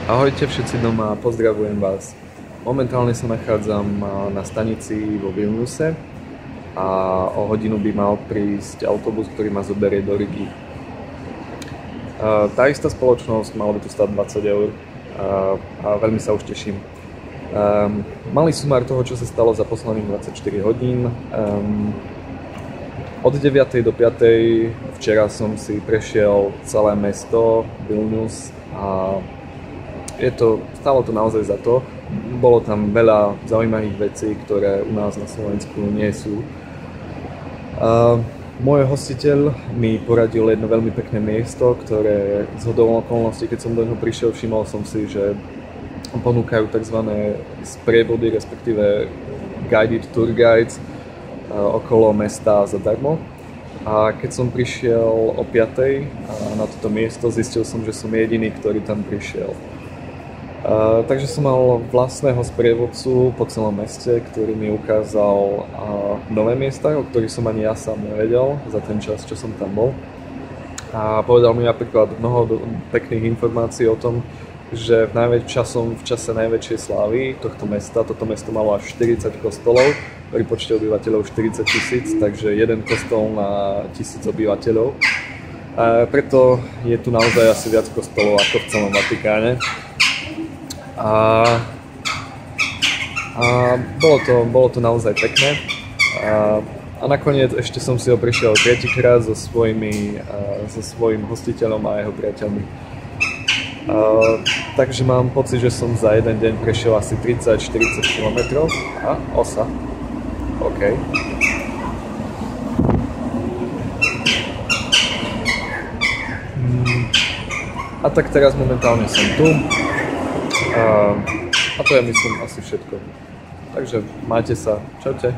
Ahojte všetci doma, pozdravujem vás. Momentálne sa nachádzam na stanici vo Vilniuse a o hodinu by mal prísť autobus, ktorý ma zoberie do Rigy. Tá istá spoločnosť, malo by to stať 20 eur a veľmi sa už teším. Malý sumár toho, čo sa stalo za posledných 24 hodín. Od 9. do 5. včera som si prešiel celé mesto Vilnius a stálo to naozaj za to. Bolo tam veľa zaujímavých vecí, ktoré u nás na Slovensku nie sú. Môj hostiteľ mi poradil jedno veľmi pekné miesto, ktoré zhodou okolností, keď som do neho prišiel, všimol som si, že ponúkajú tzv. Sprievody, respektíve guided tour guides okolo mesta zadarmo. A keď som prišiel o 5. na toto miesto, zistil som, že som jediný, ktorý tam prišiel. Takže som mal vlastného sprievodcu po celom meste, ktorý mi ukázal nové miesta, o ktorých som ani ja sám nevedel za ten čas, čo som tam bol. A povedal mi napríklad mnoho pekných informácií o tom, že v čase najväčšej slávy tohto mesta, toto mesto malo až 40 kostolov, pri počte obyvateľov 40 000, takže jeden kostol na 1000 obyvateľov. A preto je tu naozaj asi viac kostolov ako v celom Vatikáne. A bolo to naozaj pekné. A nakoniec ešte som si ho prišiel tretíkrát so svojím hostiteľom a jeho priateľmi. Takže mám pocit, že som za jeden deň prešiel asi 30-40 km. A osa. OK. A tak teraz momentálne som tu. A to je, myslím, asi všetko. Takže majte sa. Čaute.